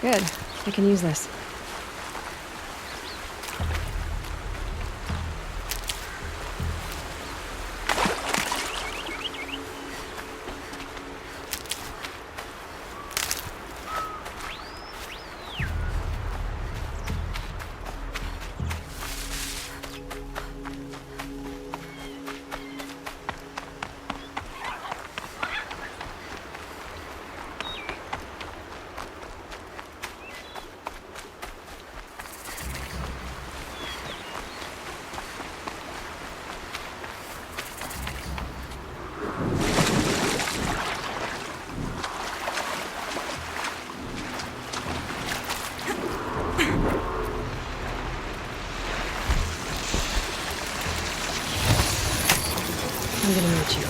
Good. I can use this. I'm gonna meet you.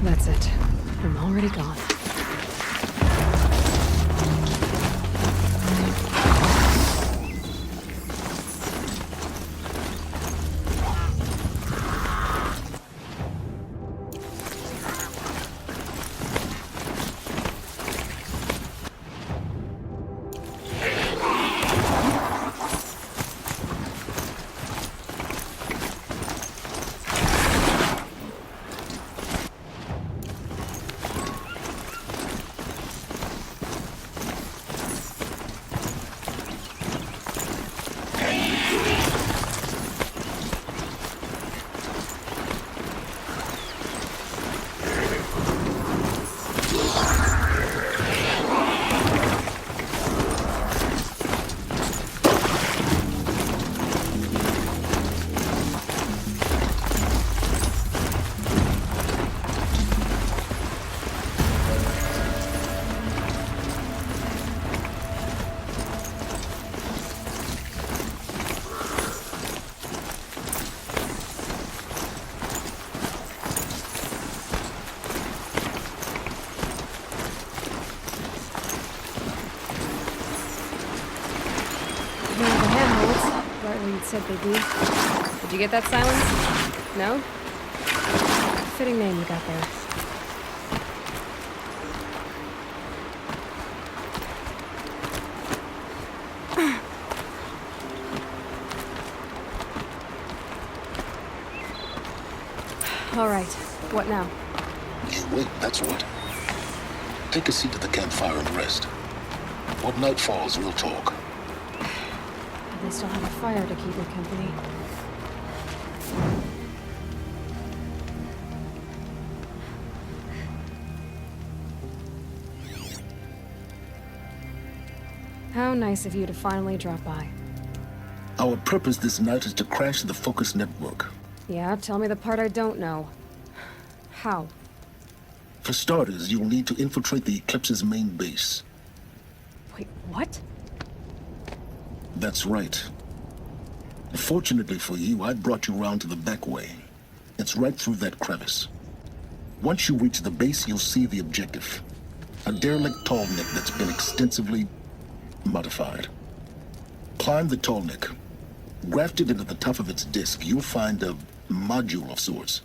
That's it. I'm already gone. Said they do. Did you get that silence? No? Fitting name you got there. All right. What now? You wait, that's what. Take a seat at the campfire and rest. When night falls, we'll talk. They still have a fire to keep me company. How nice of you to finally drop by. Our purpose this night is to crash the Focus network. Yeah, tell me the part I don't know. How? For starters, you'll need to infiltrate the Eclipse's main base. Wait, what? That's right. Fortunately for you, I brought you round to the back way. It's right through that crevice. Once you reach the base, you'll see the objective. A derelict tall neck that's been extensively modified. Climb the tall neck. Grafted into the top of its disk, you'll find a module of sorts.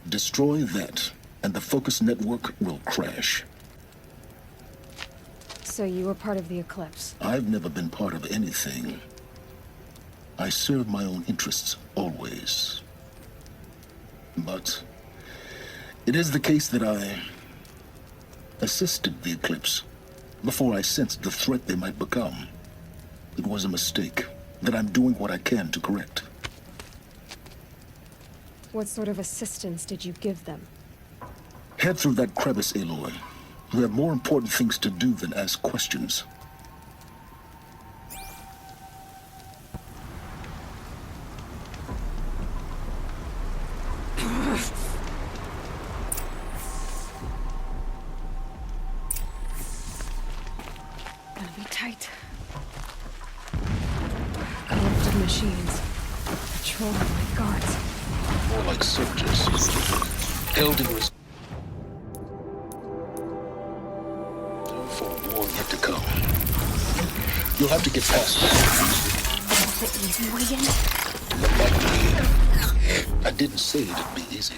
Destroy that, and the focus network will crash. So you were part of the Eclipse. I've never been part of anything. I serve my own interests, always. But it is the case that I assisted the Eclipse before I sensed the threat they might become. It was a mistake that I'm doing what I can to correct. What sort of assistance did you give them? Head through that crevice, Aloy. You have more important things to do than ask questions. Gonna be tight. Corrupted machines. Patrol like guards. More like soldiers. Held in resistance. For a war yet to come. You'll have to get past that. The easy way in? But actually, I didn't say it'd be easy.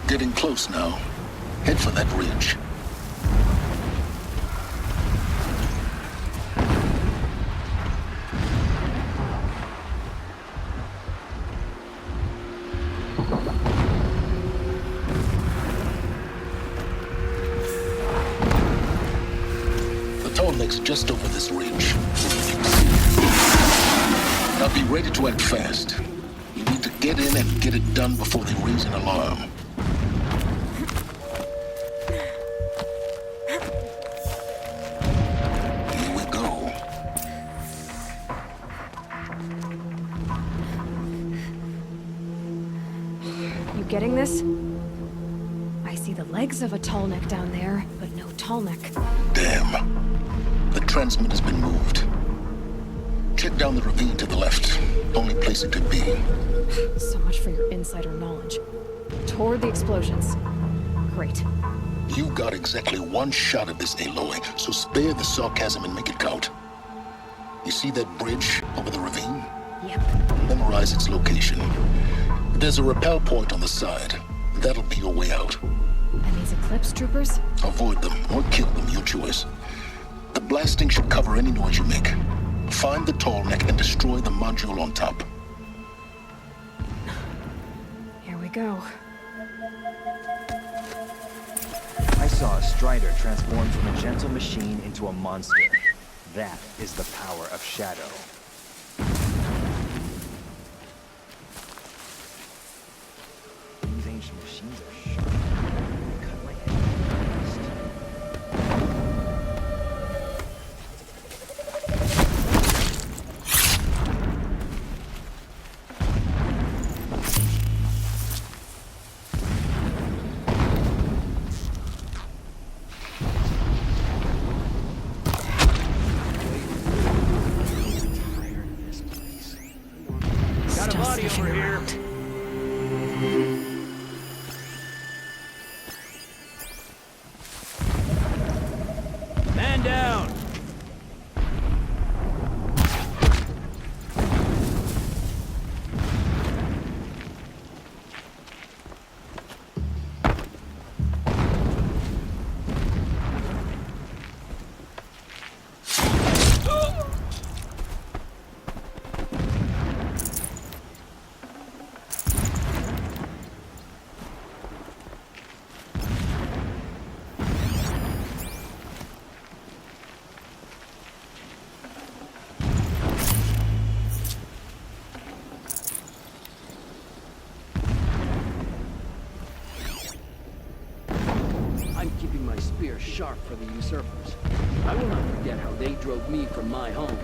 Getting close now. Head for that ridge. The tall neck's just over this ridge. Now be ready to act fast. You need to get in and get it done before they raise an alarm. Here we go. You getting this? I see the legs of a tall neck down there, but no tall neck. Damn. The transmitter's been moved. Check down the ravine to the left. Only place it could be. So much for your insider knowledge. Toward the explosions. Great. You got exactly one shot at this, Aloy, so spare the sarcasm and make it count. You see that bridge over the ravine? Yep. Memorize its location. There's a rappel point on the side. That'll be your way out. And these Eclipse troopers? Avoid them or kill them, your choice. The blasting should cover any noise you make. Find the tall neck and destroy the module on top. Here we go. I saw a Strider transform from a gentle machine into a monster. That is the power of shadow. These ancient machines are sharp. Cut my head fast. Got a body over here. Man down! I'm keeping my spear sharp for the usurpers. I will not forget how they drove me from my home.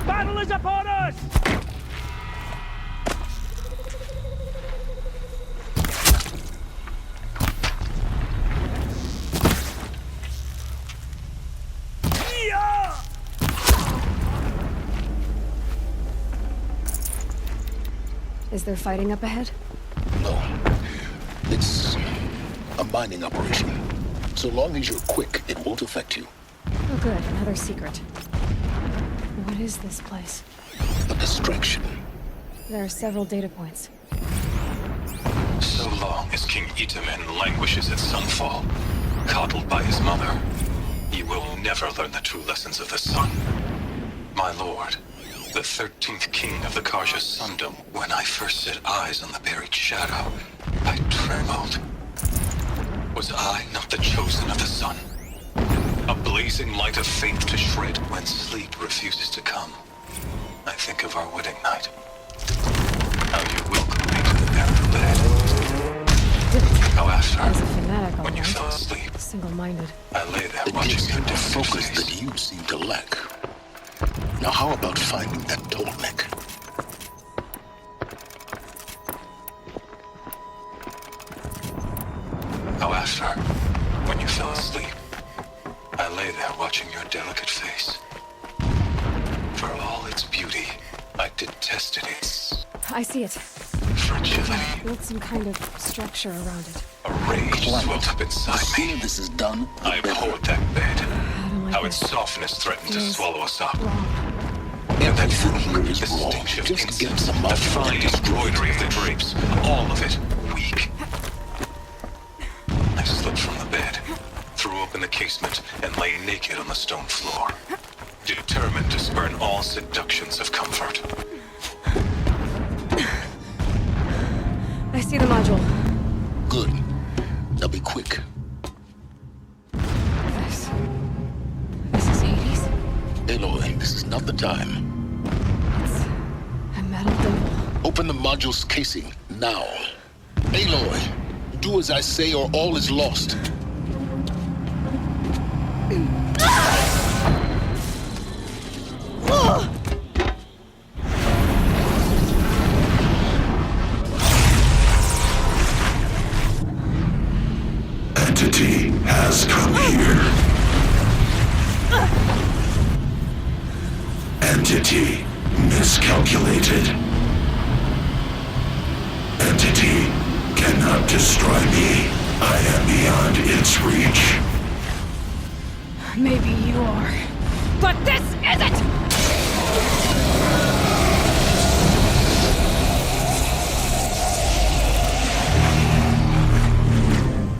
Battle is upon us! Is there fighting up ahead? No. It's a mining operation. So long as you're quick, it won't affect you. Oh good, another secret. What is this place? A distraction. There are several data points. So long as King Itamen languishes at Sunfall, coddled by his mother, he will never learn the true lessons of the sun. My lord, the 13th king of the Karja Sundom, when I first set eyes on the buried shadow, I trembled. Was I not the chosen of the sun? A blazing light of faith to shred when sleep refuses to come. I think of our wedding night. How you welcomed me to the barren bed. How after, As a fanatic, all when you right. fell asleep, Single-minded. I lay there It watching gives your you the different focus face. that you seem to lack. Now how about finding that Tolmec? How after, when you fell asleep, I lay there watching your delicate face. For all its beauty, I detested its I see it. fragility. Built some kind of structure around it. A rage swelled up The inside sooner me. this is done, I the better. abhorred that bed. I don't like How this. its softness threatened to Feels swallow us up. Wrong. And that Everything here is wrong. distinctive Just get incense, some the up fine and destroy it. embroidery of the drapes, all of it weak. I slipped from the bed, threw open the casement, and lay naked on the stone floor, determined to spurn all seductions of comfort. I see the module. Good. Now be quick. This is Hades. Aloy, this is not the time. It's a metal thimble. Open the module's casing, now. Aloy, do as I say or all is lost. Entity has come here. Entity miscalculated. Entity cannot destroy me. I am beyond its reach. Maybe you are. But this isn't!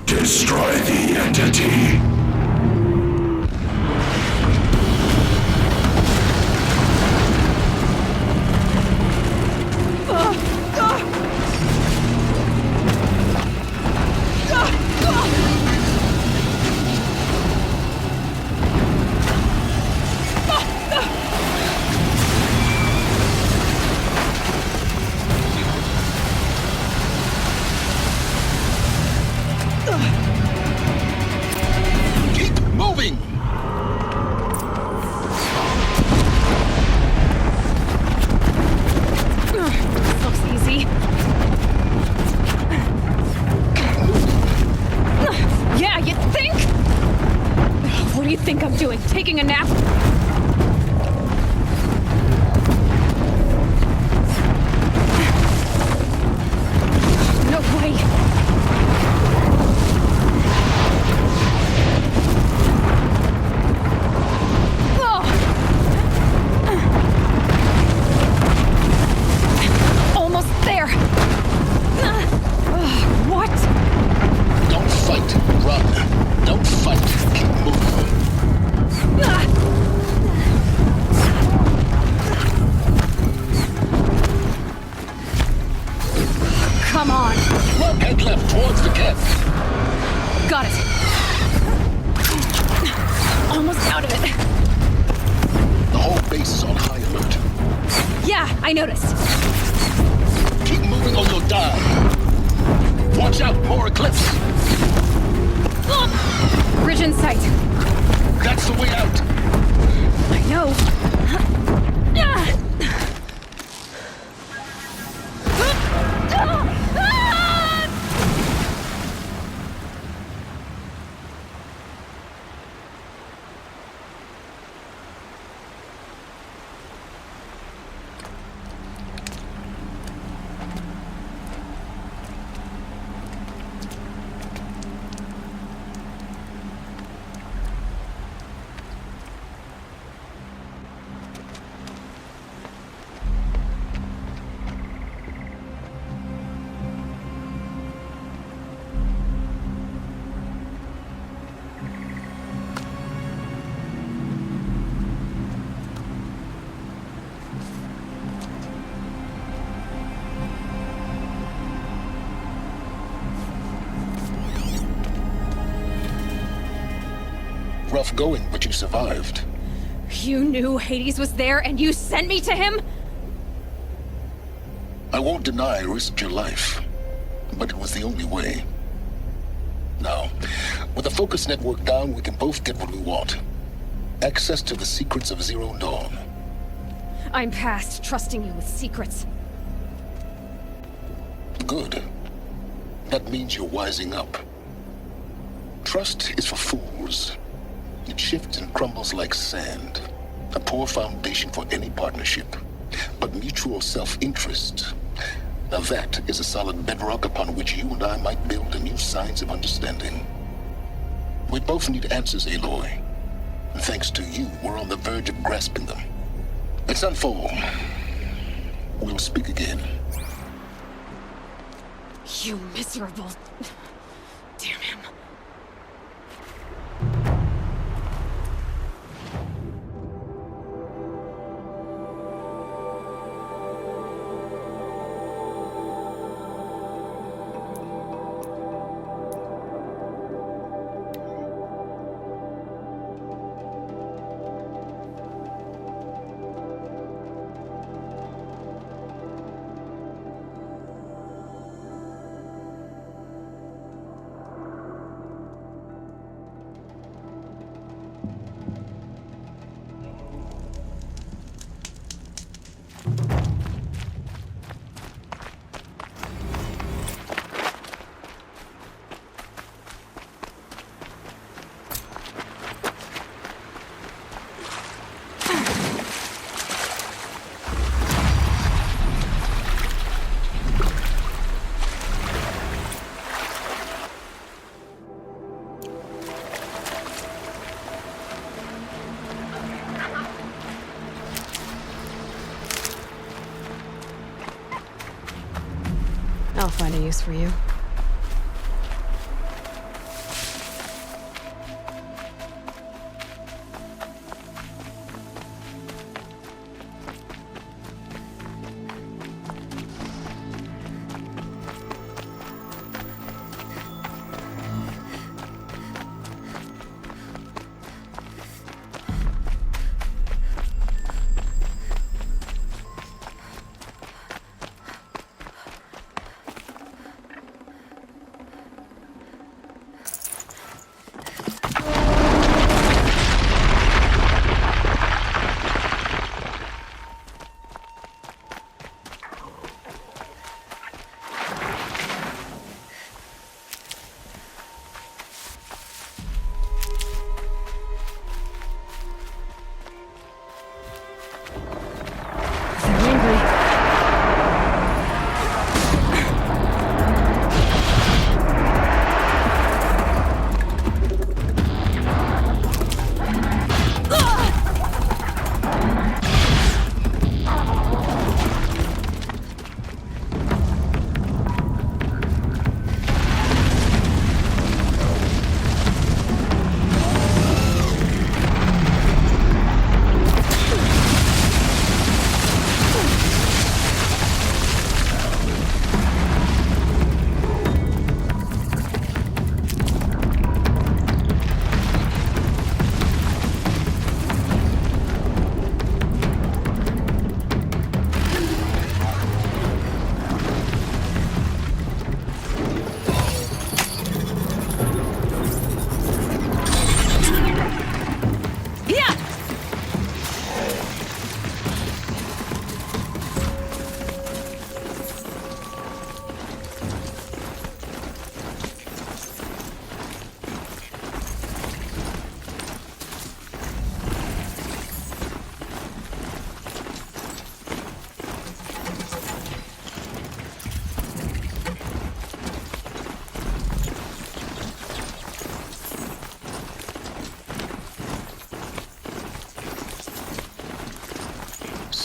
Destroy the entity. Keep moving! This looks easy. Yeah, you think? What do you think I'm doing? Taking a nap? No way. Almost there. What? Don't fight, run. Don't fight, keep moving. Come on. Head left towards the camp. Got it. Almost out of it. The whole base is on high alert. Yeah, I noticed. Keep moving or you'll die. Watch out, more eclipse. Bridge in sight. That's the way out. I know. Rough going, but you survived. You knew Hades was there and you sent me to him? I won't deny I risked your life, but it was the only way. Now, with the focus network down, we can both get what we want. Access to the secrets of Zero Dawn. I'm past trusting you with secrets. Good. That means you're wising up. Trust is for fools. It shifts and crumbles like sand. A poor foundation for any partnership. But mutual self-interest, now that is a solid bedrock upon which you and I might build a new science of understanding. We both need answers, Aloy. And thanks to you, we're on the verge of grasping them. Let's unfold. We'll speak again. You miserable... Damn him. I'll find a use for you.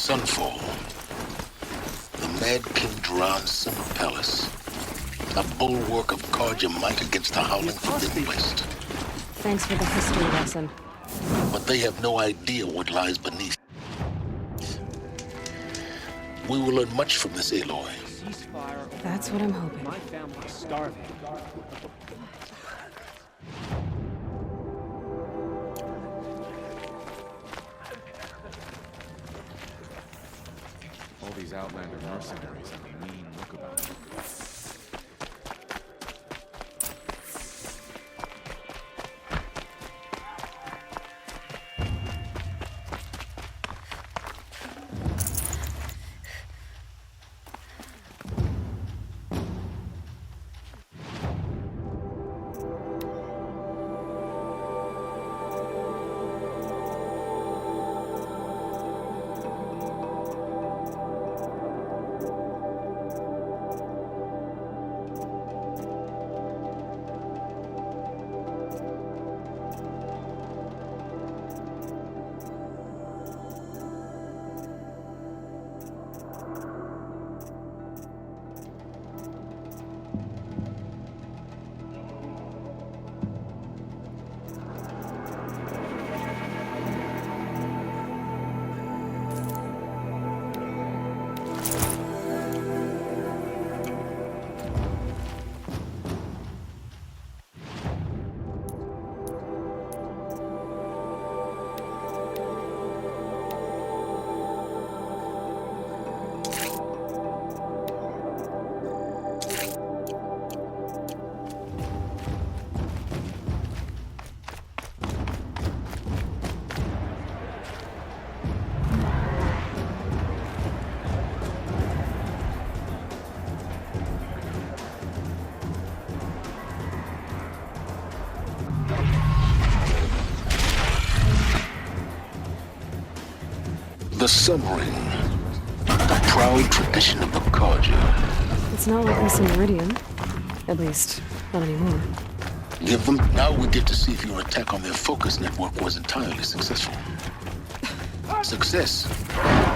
Sunfall. The Mad King Duran's summer palace. A bulwark of guard your might against the howling forbidden west. Thanks for the history lesson. But they have no idea what lies beneath. We will learn much from this, Aloy. Ceasefire. That's what I'm hoping. My family's starving. All these Outlander mercenaries have a mean look about them. The Sun Ring. A proud tradition of the Carja. It's not like this in Meridian. At least, not anymore. Give them. Now we get to see if your attack on their focus network was entirely successful. Success.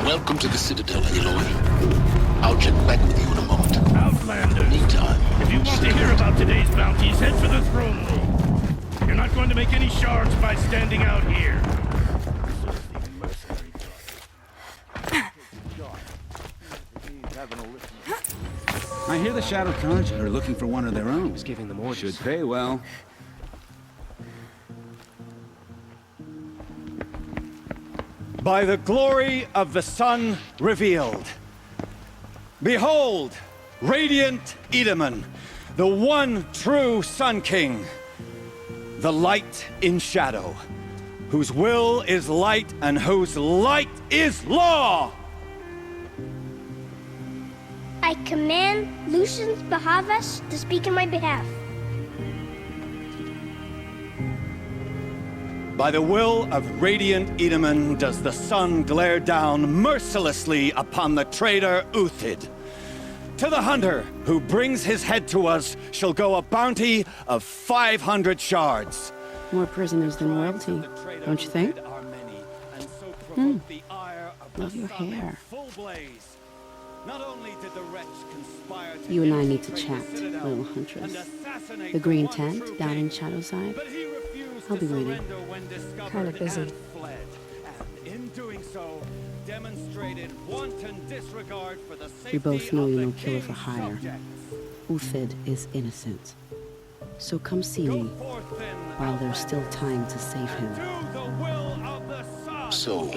Welcome to the Citadel, Aloy. I'll check back with you in a moment. Outlander. Meantime, If you want to hear about today's bounties, head for the throne room. You're not going to make any shards by standing out here. I hear the Shadow Carja are looking for one of their own. He's giving them orders. Should pay well. By the glory of the sun revealed. Behold, radiant Edaman, the one true Sun King. The light in shadow, whose will is light and whose light is law. I command Lucius Bahavas to speak in my behalf. By the will of radiant Edaman does the sun glare down mercilessly upon the traitor Uthid. To the hunter who brings his head to us shall go a bounty of 500 shards. More prisoners than royalty, don't you think? Love your hair. You and I need to chat, little huntress. The green tent down in Shadowside. I'll be waiting. Kinda busy. We both know you're no killer for hire. Uthid is innocent. So come see me while there's still time to save him. so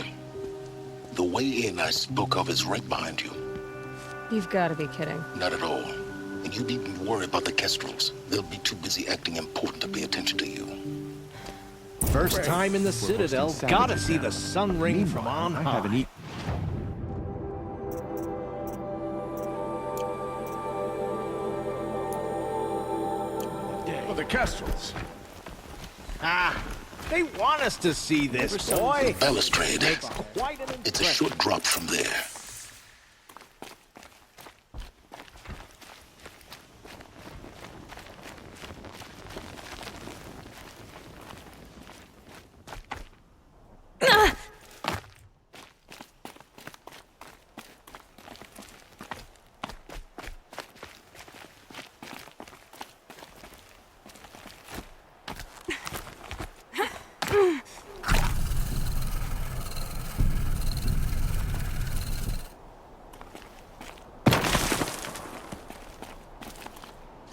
the way in I spoke of is right behind you. You've got to be kidding. Not at all. And you needn't worry about the Kestrels. They'll be too busy acting important to pay attention to you. First time in the Citadel, gotta see the sun ring from on high. I haven't eaten. Oh, the Kestrels. They want us to see this, boy. Balustrade. Makes quite an It's a short drop from there.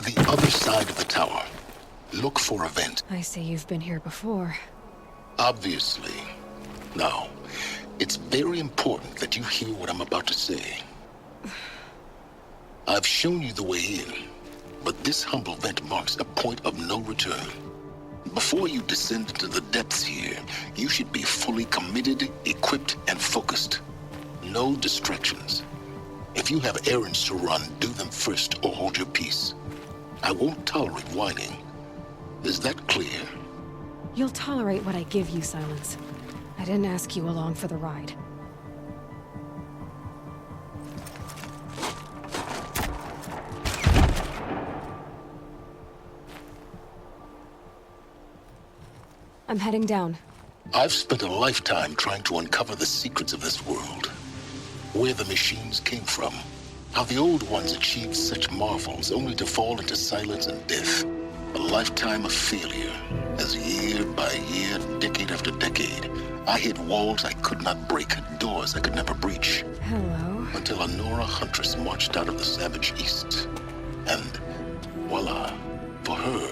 The other side of the tower. Look for a vent. I say you've been here before. Obviously. Now, it's very important that you hear what I'm about to say. I've shown you the way in, but this humble vent marks a point of no return. Before you descend into the depths here, you should be fully committed, equipped, and focused. No distractions. If you have errands to run, do them first or hold your peace. I won't tolerate whining. Is that clear? You'll tolerate what I give you, Silence. I didn't ask you along for the ride. I'm heading down. I've spent a lifetime trying to uncover the secrets of this world. Where the machines came from. How the old ones achieved such marvels only to fall into silence and death. A lifetime of failure, as year by year, decade after decade, I hit walls I could not break, doors I could never breach. Hello. Until a Nora huntress marched out of the savage east. And voila, for her,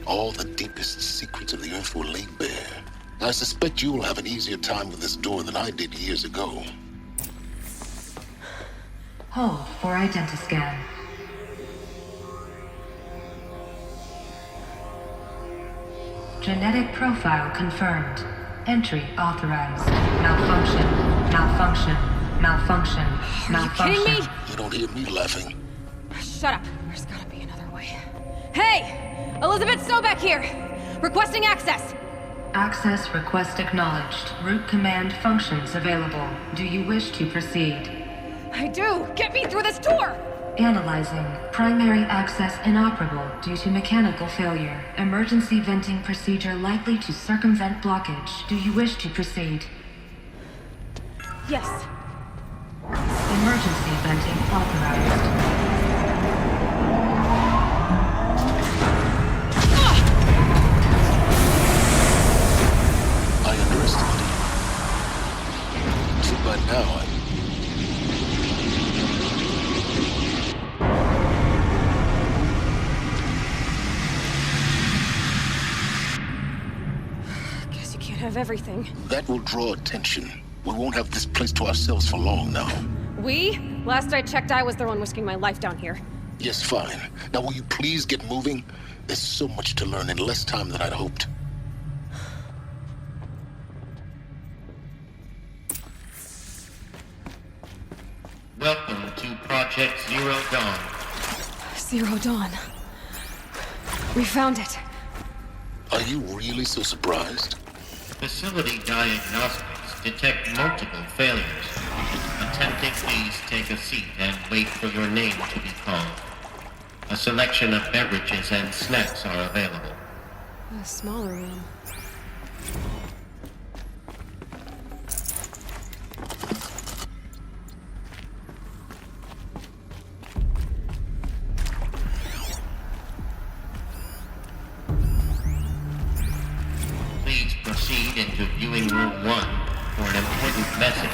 all the deepest secrets of the earth were laid bare. I suspect you'll have an easier time with this door than I did years ago. Hold for identiscan. Genetic profile confirmed. Entry authorized. Malfunction. Malfunction. Malfunction. Malfunction. Are you kidding me? You don't hear me laughing. Shut up. There's gotta be another way. Hey! Elizabeth Sobeck here! Requesting access! Access request acknowledged. Root command functions available. Do you wish to proceed? I do! Get me through this door! Analyzing. Primary access inoperable due to mechanical failure. Emergency venting procedure likely to circumvent blockage. Do you wish to proceed? Yes. Emergency venting authorized. I underestimated you. So by now, Guess you can't have everything. that will draw attention. We won't have this place to ourselves for long now. We? Last I checked, I was the one risking my life down here. Yes, fine. Now will you please get moving? There's so much to learn in less time than I'd hoped. Welcome to Project Zero Dawn. Zero Dawn. We found it. Are you really so surprised? Facility diagnostics detect multiple failures. Attempting, please take a seat and wait for your name to be called. A selection of beverages and snacks are available. A smaller room. Please proceed into viewing room 1 for an important message.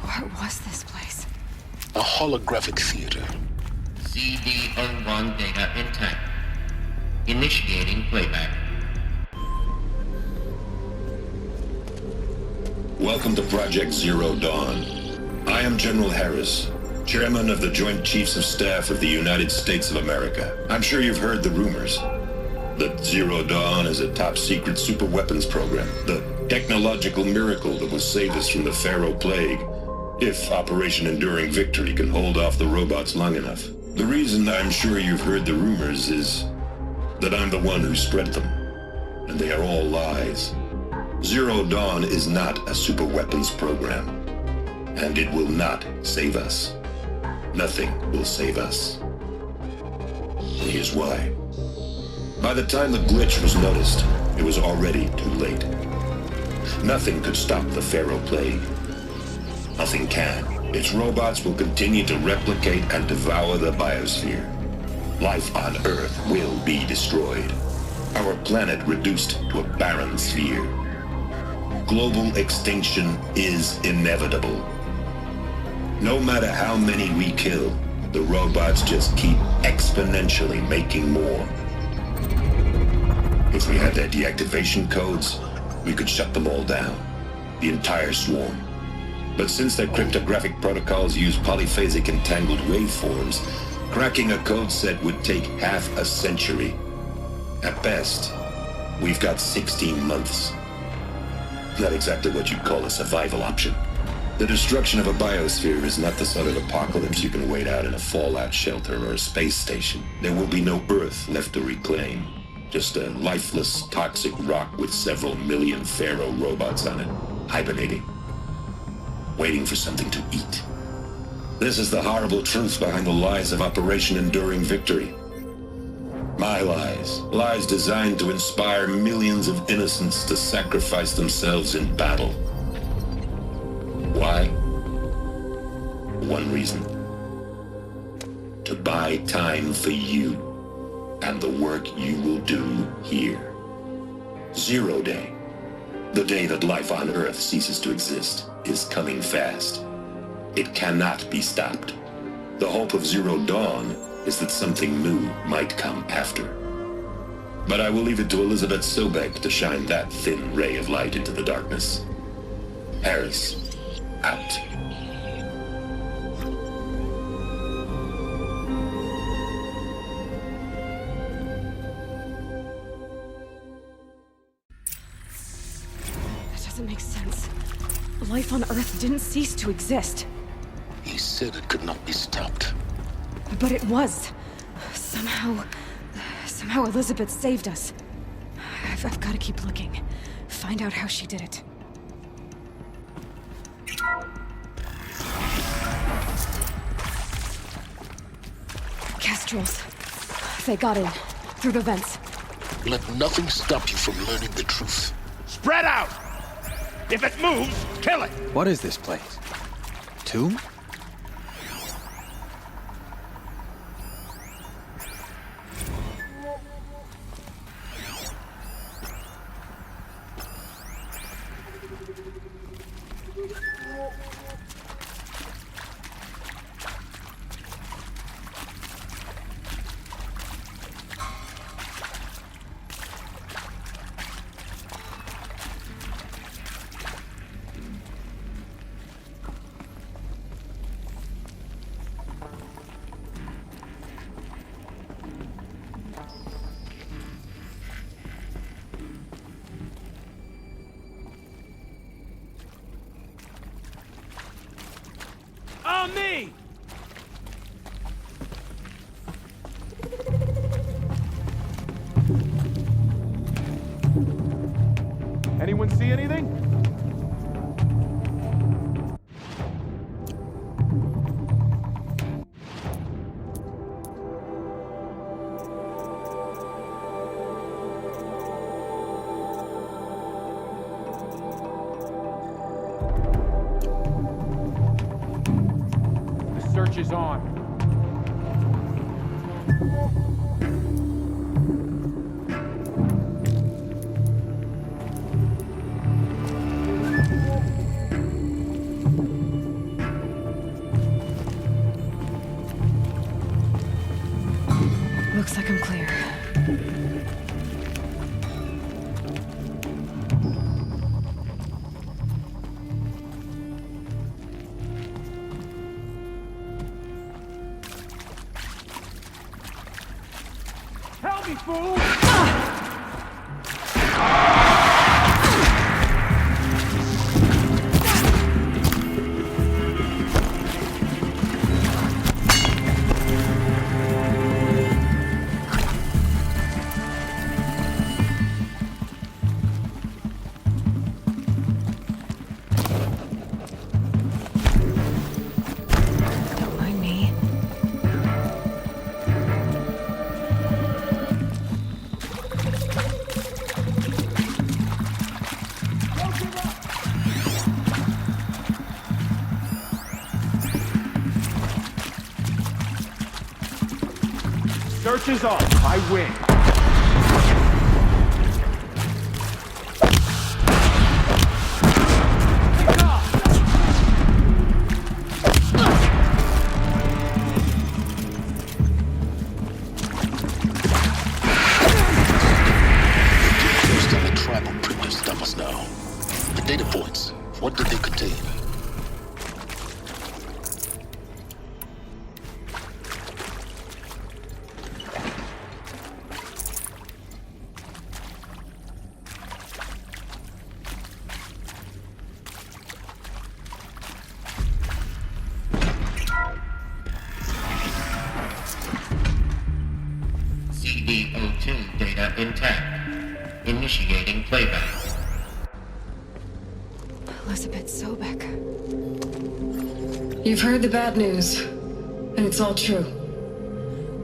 What was this place? A holographic theater. CD01 data intact. Initiating playback. Welcome to Project Zero Dawn. I am General Harris, Chairman of the Joint Chiefs of Staff of the United States of America. I'm sure you've heard the rumors that Zero Dawn is a top-secret superweapons program, the technological miracle that will save us from the Pharaoh Plague, if Operation Enduring Victory can hold off the robots long enough. The reason I'm sure you've heard the rumors is that I'm the one who spread them, and they are all lies. Zero Dawn is not a superweapons program, and it will not save us. Nothing will save us. And here's why. By the time the glitch was noticed, it was already too late. Nothing could stop the Pharaoh Plague. Nothing can. Its robots will continue to replicate and devour the biosphere. Life on Earth will be destroyed. Our planet reduced to a barren sphere. Global extinction is inevitable. No matter how many we kill, the robots just keep exponentially making more. If we had their deactivation codes, we could shut them all down. The entire swarm. But since their cryptographic protocols use polyphasic entangled waveforms, cracking a code set would take half a century. At best, we've got 16 months. Not exactly what you'd call a survival option. The destruction of a biosphere is not the sort of apocalypse you can wait out in a fallout shelter or a space station. There will be no Earth left to reclaim. Just a lifeless, toxic rock with several million Pharaoh robots on it, hibernating, waiting for something to eat. This is the horrible truth behind the lies of Operation Enduring Victory. My lies. Lies designed to inspire millions of innocents to sacrifice themselves in battle. Why? One reason. To buy time for you and the work you will do here. Zero Day, the day that life on Earth ceases to exist, is coming fast. It cannot be stopped. The hope of Zero Dawn is that something new might come after. But I will leave it to Elizabeth Sobek to shine that thin ray of light into the darkness. Harris, out. That doesn't make sense. Life on Earth didn't cease to exist. He said it could not be stopped. But it was. Somehow Elizabeth saved us. I've got to keep looking. Find out how she did it. Castrals. They got in. Through the vents. Let nothing stop you from learning the truth. Spread out! If it moves, kill it! What is this place? Tomb? On me! Anyone see anything? Search is on. Looks like I'm clear. Help me, fool! Don't mind me. Search is on. I win. First on the tribal primitive stumbles now. The data points, what did they contain? CD02 data intact. Initiating playback. Elizabeth Sobek. You've heard the bad news, and it's all true.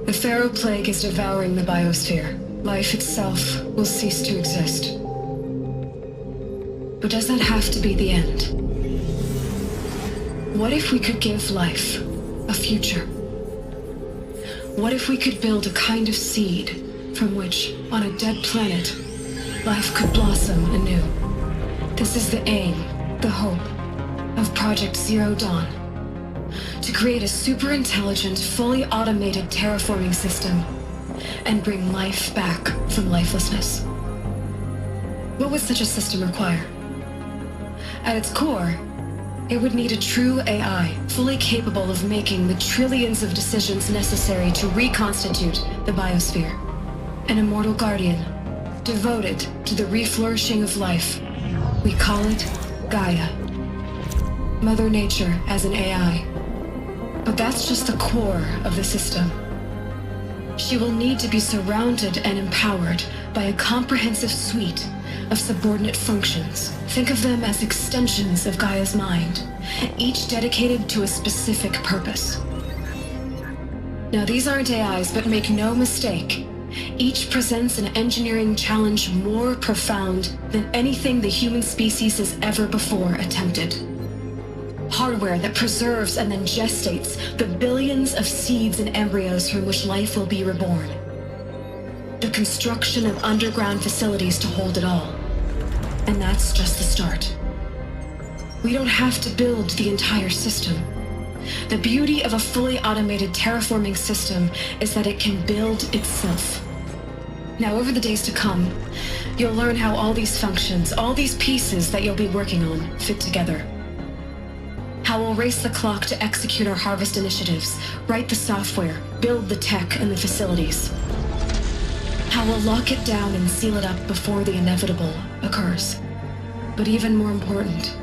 The Pharaoh Plague is devouring the biosphere. Life itself will cease to exist. But does that have to be the end? What if we could give life a future? What if we could build a kind of seed from which, on a dead planet, life could blossom anew? This is the aim, the hope, of Project Zero Dawn. To create a super-intelligent, fully automated terraforming system and bring life back from lifelessness. What would such a system require? At its core, it would need a true AI, fully capable of making the trillions of decisions necessary to reconstitute the biosphere. An immortal guardian, devoted to the reflourishing of life. We call it Gaia. Mother Nature as an AI. But that's just the core of the system. She will need to be surrounded and empowered by a comprehensive suite of subordinate functions. Think of them as extensions of Gaia's mind, each dedicated to a specific purpose. Now, these aren't AIs, but make no mistake, each presents an engineering challenge more profound than anything the human species has ever before attempted. Hardware that preserves and then gestates the billions of seeds and embryos from which life will be reborn. The construction of underground facilities to hold it all. And that's just the start. We don't have to build the entire system. The beauty of a fully automated terraforming system is that it can build itself. Now, over the days to come, you'll learn how all these functions, all these pieces that you'll be working on, fit together. How we'll race the clock to execute our harvest initiatives, write the software, build the tech and the facilities. How we'll lock it down and seal it up before the inevitable occurs. But even more important,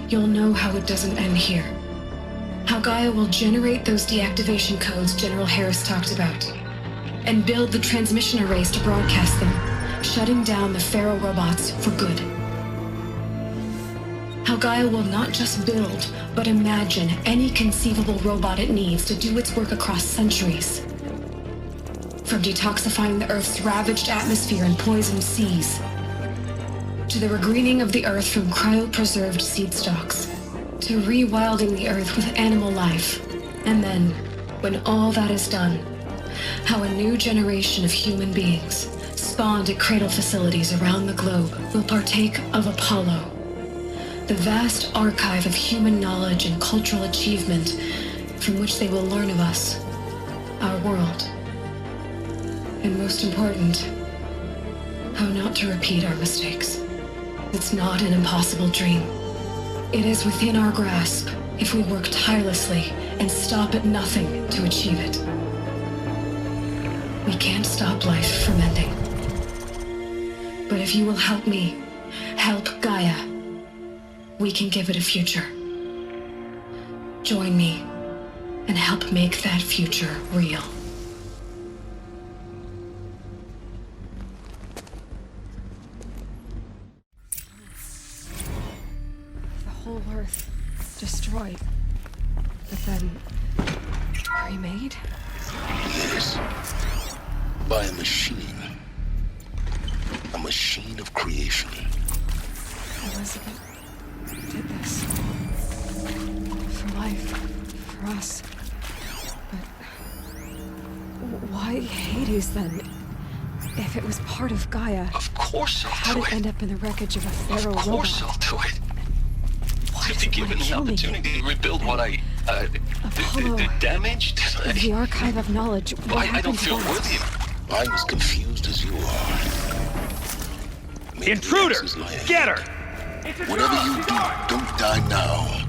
you'll know how it doesn't end here. How Gaia will generate those deactivation codes General Harris talked about, and build the transmission arrays to broadcast them, shutting down the Pharaoh robots for good. How Gaia will not just build, but imagine any conceivable robot it needs to do its work across centuries. From detoxifying the Earth's ravaged atmosphere and poisoned seas, to the regreening of the Earth from cryopreserved seed stalks, to rewilding the Earth with animal life. And then, when all that is done, how a new generation of human beings, spawned at cradle facilities around the globe, will partake of Apollo, the vast archive of human knowledge and cultural achievement from which they will learn of us, our world. And most important, how not to repeat our mistakes. It's not an impossible dream. It is within our grasp if we work tirelessly and stop at nothing to achieve it. We can't stop life from ending. But if you will help me, help Gaia, we can give it a future. Join me and help make that future real. The whole Earth destroyed, but then remade? Yes. By a machine. A machine of creation. Elizabeth did this. For life, for us. But why Hades then? If it was part of Gaia, Of course I'll how do did it it. end up in the wreckage of a Pharaoh robot? Of course I'll do it. Why If they did given the kill me? opportunity to rebuild what I Apollo, damaged, the archive of knowledge. What I happened don't to feel that? worthy of I was confused as you are. Maybe the Intruder! answer's lying. Get her! Whatever you do, don't die now.